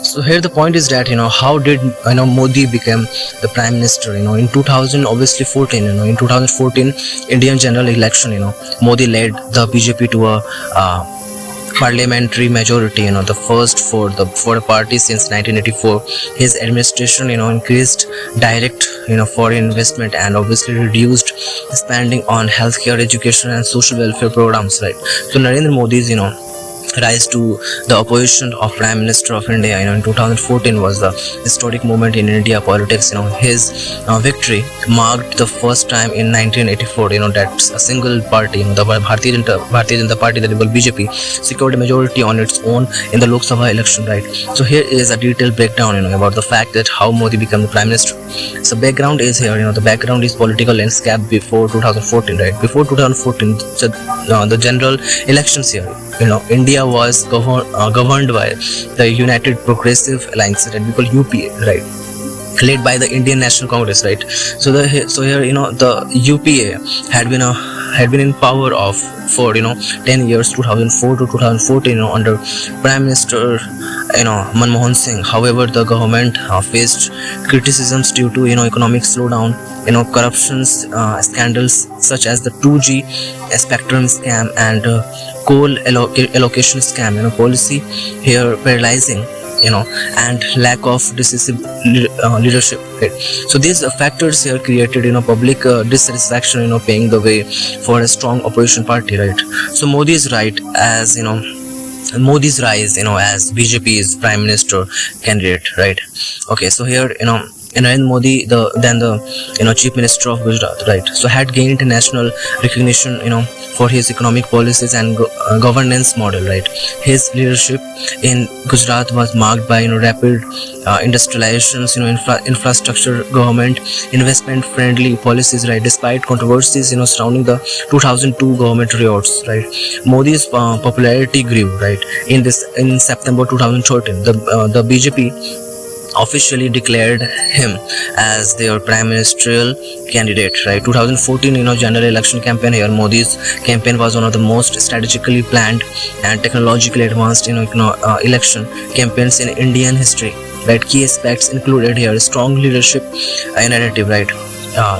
So here the point is that how did Modi become the prime minister. In 2000, obviously 14. In 2014 Indian general election, Modi led the BJP to a parliamentary majority, the first for a party since 1984. His administration, increased direct, foreign investment, and obviously reduced spending on healthcare, education, and social welfare programs, right? So Narendra Modi's, rise to the opposition of Prime Minister of India, in 2014 was the historic moment in India politics. His victory marked the first time in 1984, that a single party, the Bharatiya Janata Party, the liberal BJP, secured a majority on its own in the Lok Sabha election, right? So here is a detailed breakdown, about the fact that how Modi became the Prime Minister. So background is here, the background is political landscape before 2014, right? Before 2014, so, the general elections here, India was governed by the United Progressive Alliance, that we call UPA, right, led by the Indian National Congress, right? So here the UPA had been in power for 10 years, 2004 to 2014, under Prime Minister Manmohan Singh. However, the government faced criticisms due to economic slowdown, corruptions, scandals such as the 2G spectrum scam and coal allocation scam, policy here paralyzing, and lack of decisive leadership, right? So these factors here created public dissatisfaction, paving the way for a strong opposition party, right? So Modi's rise as BJP's prime minister candidate, right? Okay, so here Narendra Modi, the chief minister of Gujarat, right, so had gained international recognition, for his economic policies and governance model, right? His leadership in Gujarat was marked by rapid industrializations, infrastructure, government investment friendly policies, right? Despite controversies surrounding the 2002 government riots, right, Modi's popularity grew, right? In September 2013, the BJP officially declared him as their prime ministerial candidate, right? 2014 general election campaign here, Modi's campaign was one of the most strategically planned and technologically advanced election campaigns in Indian history, right? Key aspects included here strong leadership narrative, right?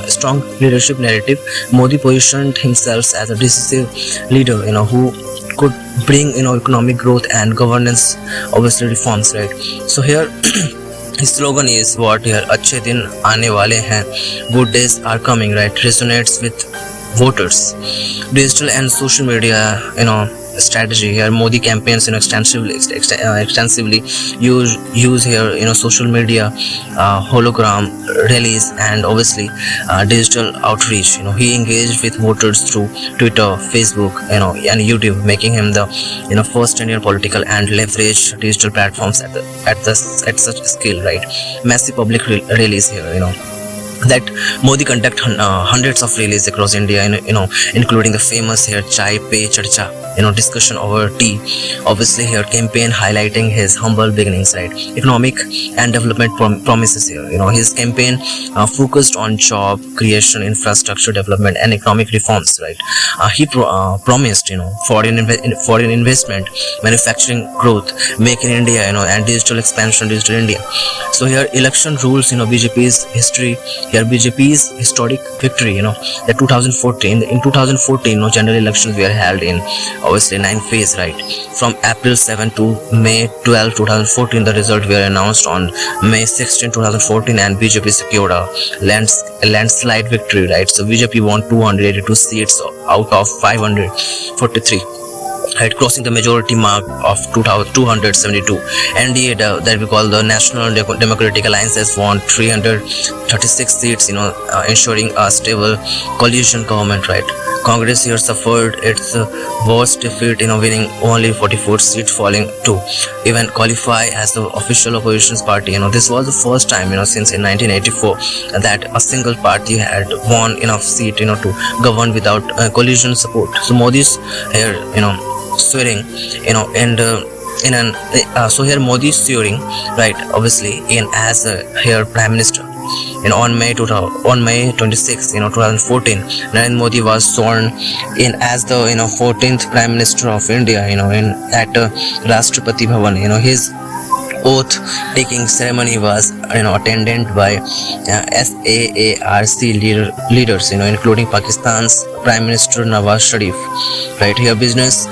Strong leadership narrative. Modi positioned himself as a decisive leader, who could bring economic growth and governance, obviously reforms, right? So here his slogan is what here, अच्छे दिन आने वाले हैं, good days are coming, right? Resonates with voters. Digital and social media, strategy here. Modi campaigns extensively use here social media, hologram rallies, and obviously digital outreach. He engaged with voters through Twitter, Facebook, and YouTube, making him the first Indian political and leverage digital platforms at such scale, right? Massive public rallies here, that Modi conduct hundreds of rallies across India, including the famous here Chai Pe Charcha, discussion over tea. Obviously here campaign highlighting his humble beginnings, right? Economic and development promises here. His campaign focused on job creation, infrastructure development, and economic reforms, right? He promised foreign investment, manufacturing growth, make in India, and digital expansion, digital India. So here election rules, BJP's history. Here BJP's historic victory, the 2014. In 2014, general elections were held in obviously 9 phases, right? From April 7 to May 12, 2014, the result were announced on May 16, 2014, and BJP secured a landslide victory, right? So BJP won 282 seats out of 543. Right, crossing the majority mark of 272. NDA, that we call the National Democratic Alliance, has won 336 seats, ensuring a stable coalition government, right? Congress here suffered its worst defeat, winning only 44 seats, falling to even qualify as the official opposition party. This was the first time, since in 1984 that a single party had won enough seat, to govern without coalition support. So Modi's here, swearing, so here Modi is swearing, right, obviously in as here prime minister. On May 26, 2014, Narendra Modi was sworn in as the 14th Prime Minister of India. In at Rashtrapati Bhavan. His oath taking ceremony was attended by leaders, including Pakistan's Prime Minister Nawaz Sharif, right here, business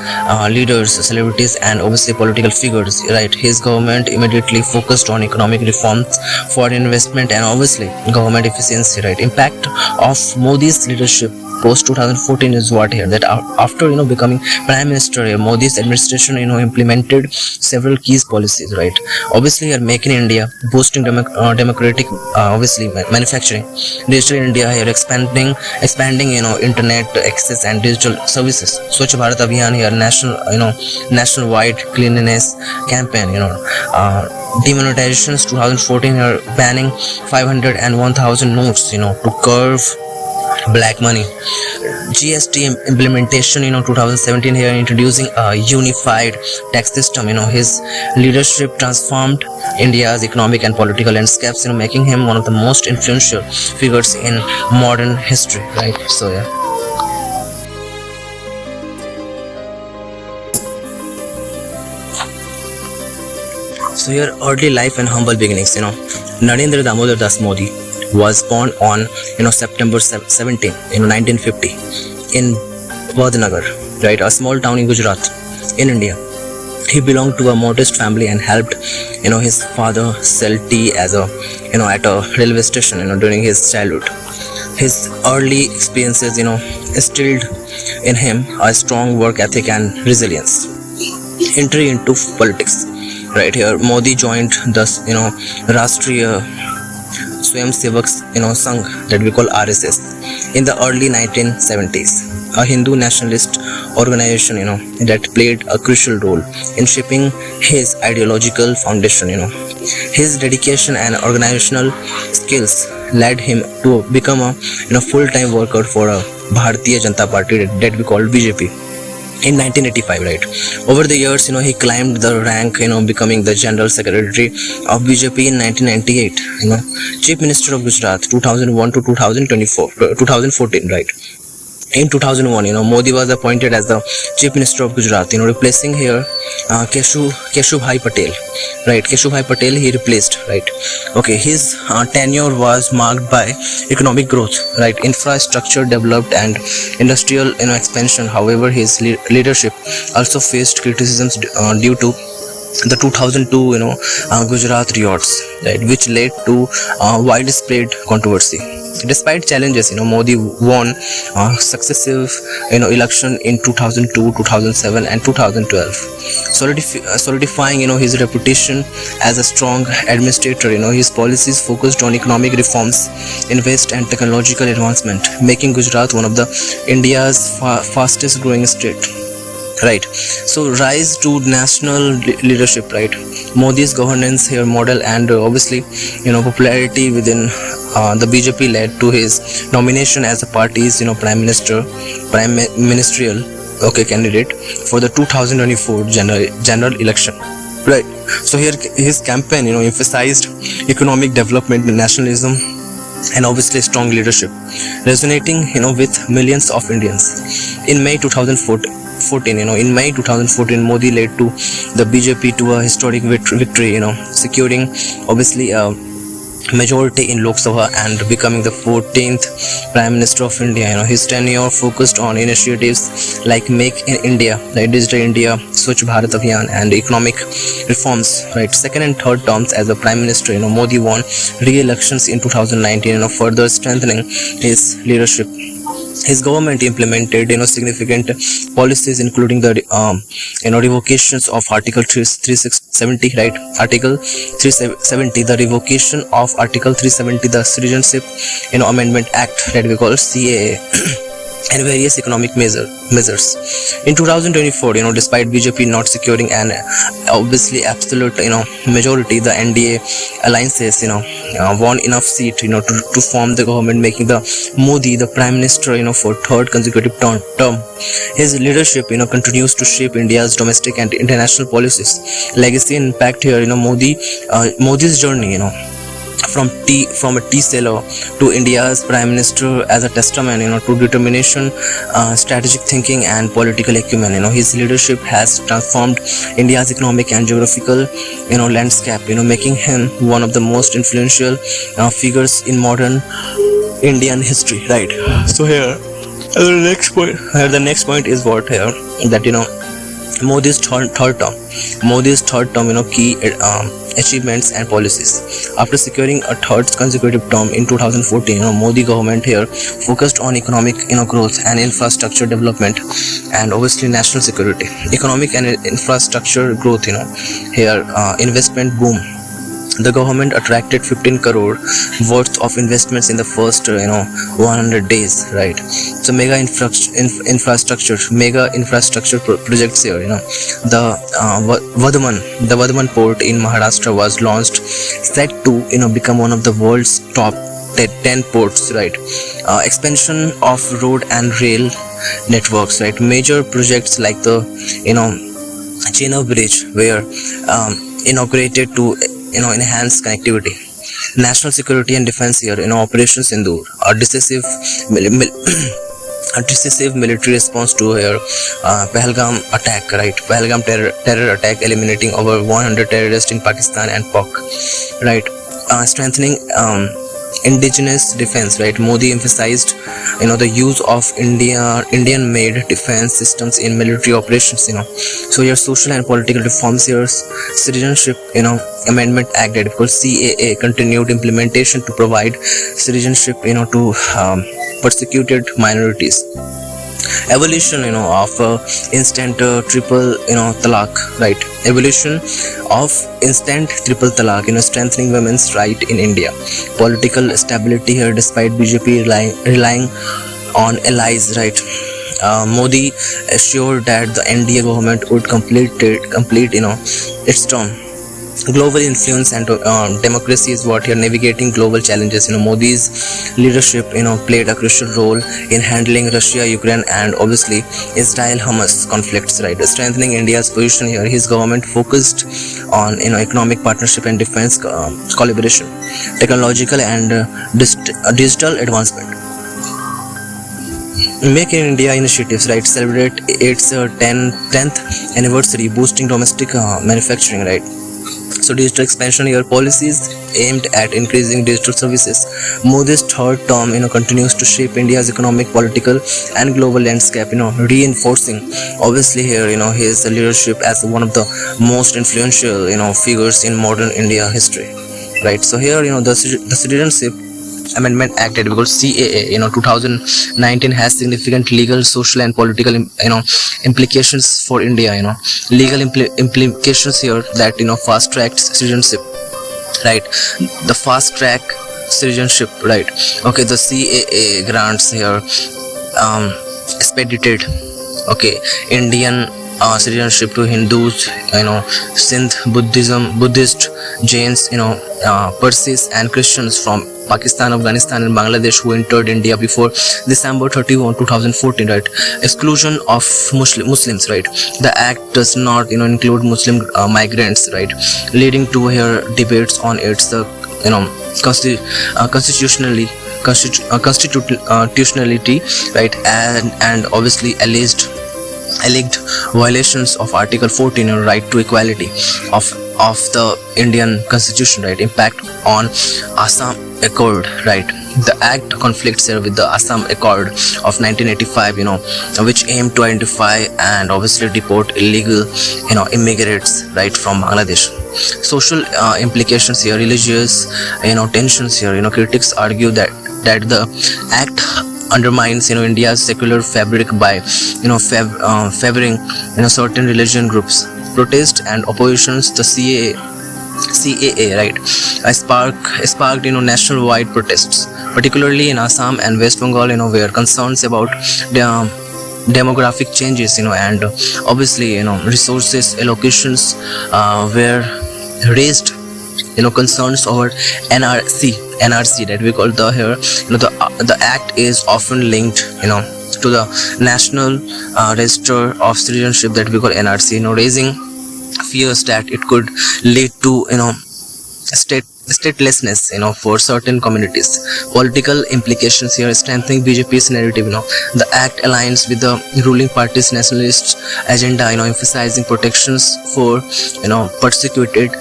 leaders, celebrities, and obviously political figures, right. His government immediately focused on economic reforms, foreign investment, and obviously government efficiency, right. Impact of Modi's leadership post 2014 is what here, that after becoming prime minister here, Modi's administration implemented several key policies, right. Obviously here, make in India, boosting democratic obviously manufacturing, digital India here, expanding internet access and digital services, Swachh Bharat Abhiyan here, national wide cleanliness campaign, demonetization 2014 here, banning 500 and 1000 notes to curb black money. GST implementation 2017 here, introducing a unified tax system. His leadership transformed India's economic and political landscapes, making him one of the most influential figures in modern history, right. So yeah. So your early life and humble beginnings. Narendra Damodar Das Modi was born on September 17, 1950 in Vadnagar, right, a small town in Gujarat, in India. He belonged to a modest family and helped his father sell tea as a at a railway station during his childhood. His early experiences instilled in him a strong work ethic and resilience. Entry into politics, right here, Modi joined the Rashtriya Swayam Sevaks Sangh, that we call RSS, in the early 1970s, a Hindu nationalist organization that played a crucial role in shaping his ideological foundation. His dedication and organizational skills led him to become a full-time worker for a Bharatiya Janata Party that we call BJP in 1985, right. Over the years he climbed the rank, becoming the general secretary of BJP in 1998, chief minister of Gujarat 2001 to 2014, right. In 2001, Modi was appointed as the chief minister of Gujarat, replacing here Keshubhai Patel, right. Keshubhai Patel he replaced, right. Okay, his tenure was marked by economic growth, right, infrastructure developed and industrial expansion. However, his leadership also faced criticisms due to the 2002 Gujarat riots, right, which led to widespread controversy. Despite challenges, Modi won successive election in 2002, 2007 and 2012, solidifying his reputation as a strong administrator. His policies focused on economic reforms, invest and technological advancement, making Gujarat one of the India's fastest growing state, right. So rise to national leadership, right. Modi's governance here model and obviously popularity within the BJP led to his nomination as the party's prime ministerial candidate for the 2024 general election, right. So here his campaign emphasized economic development, nationalism, and obviously strong leadership, resonating with millions of Indians. In May 2014, Modi led to the BJP to a historic victory, securing obviously a majority in Lok Sabha and becoming the 14th Prime Minister of India. His tenure focused on initiatives like Make in India, right, Digital India, Swachh Bharat Abhiyan, and economic reforms, right. Second and third terms as a Prime Minister, Modi won re-elections in 2019, further strengthening his leadership. His government implemented significant policies, including the revocations of Article 370, right, Article 370, the revocation of Article 370, the Citizenship Amendment Act, that we call CAA, and various economic measures. In 2024, despite BJP not securing an obviously absolute majority, the NDA alliances won enough seat to form the government, making the Modi the Prime Minister for third consecutive term. His leadership continues to shape India's domestic and international policies. Legacy and impact here, Modi's journey from a tea seller to India's prime minister as a testament, to determination, strategic thinking, and political acumen. His leadership has transformed India's economic and geographical, landscape. Making him one of the most influential figures in modern Indian history. Right. So the next point is what here that Modi's third term, key achievements and policies. After securing a third consecutive term in 2014, Modi government here focused on economic, growth and infrastructure development, and obviously national security. Economic and infrastructure growth, here investment boom. The government attracted 15 crore worth of investments in the first 100 days, right? So mega infrastructure projects here. The Vadhaman port in Maharashtra was launched, set to become one of the world's top 10 ports, right? Expansion of road and rail networks, right? Major projects like the Chennai bridge were inaugurated to enhance connectivity. National security and defense here, Operation Sindoor, a decisive military response to here Pahalgam attack, right? Pahalgam terror attack, eliminating over 100 terrorists in Pakistan and Pak, right? Strengthening indigenous defense, right? Modi emphasized the use of Indian made defense systems in military operations. So your social and political reforms here, Citizenship Amendment Act, that called CAA, continued implementation to provide citizenship to persecuted minorities. Evolution of instant triple talaq, right? Evolution of instant triple talaq, strengthening women's right in India. Political stability here, despite BJP relying on allies, right? Modi assured that the NDA government would complete its term. Global influence and democracy is what here navigating global challenges. Modi's leadership played a crucial role in handling Russia, Ukraine, and obviously Israel-Hamas conflicts, right? Strengthening India's position here, his government focused on economic partnership and defense collaboration, technological and digital advancement. Make in India initiatives, right? Celebrate its 10th anniversary, boosting domestic manufacturing, right? So digital expansion here, policies aimed at increasing digital services. Modi's third term continues to shape India's economic, political, and global landscape, reinforcing obviously here his leadership as one of the most influential figures in modern India history, right? So here the Citizenship Amendment Act, that we call CAA, 2019, has significant legal, social, and political implications for India. Legal implications here that fast track citizenship, right? The fast track citizenship, right? Okay, the CAA grants here expedited Indian citizenship to Hindus, Sindh Buddhist, Jains, Parsis, and Christians from Pakistan, Afghanistan, and Bangladesh who entered India before December 31, 2014, right? Exclusion of Muslims, right? The act does not include Muslim migrants, right? Leading to here debates on its constitutionality, right? And obviously alleged violations of Article 14, right to equality of the Indian Constitution, right? Impact on Assam Accord, right? The act conflicts here with the Assam Accord of 1985, which aimed to identify and obviously deport illegal, immigrants, right, from Bangladesh. Social implications here, religious, tensions here. Critics argue that the act undermines India's secular fabric by favoring certain religion groups. Protest and oppositions, the CAA, right, sparked nationwide protests, particularly in Assam and West Bengal, where concerns about the demographic changes, and obviously resources allocations were raised. Concerns over NRC that we call the here. The act is often linked to the National Register of Citizenship that we call NRC, raising fears that it could lead to statelessness, for certain communities. Political implications here: strengthening BJP's narrative. The act aligns with the ruling party's nationalist agenda, emphasizing protections for, persecuted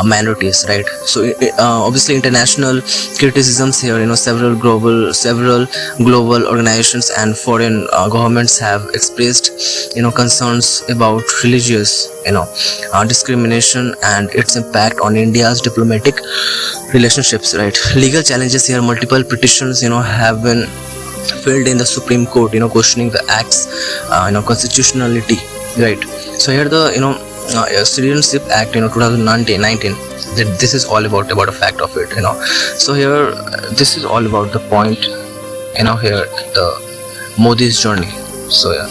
minorities, right? So obviously international criticisms here. Several global organizations and foreign governments have expressed, concerns about religious, discrimination and its impact on India's diplomatic relationships, right? Legal challenges here: multiple petitions, have been filed in the Supreme Court, questioning the act's, constitutionality, right? So here the, Citizenship Act, 2019, that this is all about a fact of it, so here this is all about the point, here the Modi's journey. So yeah.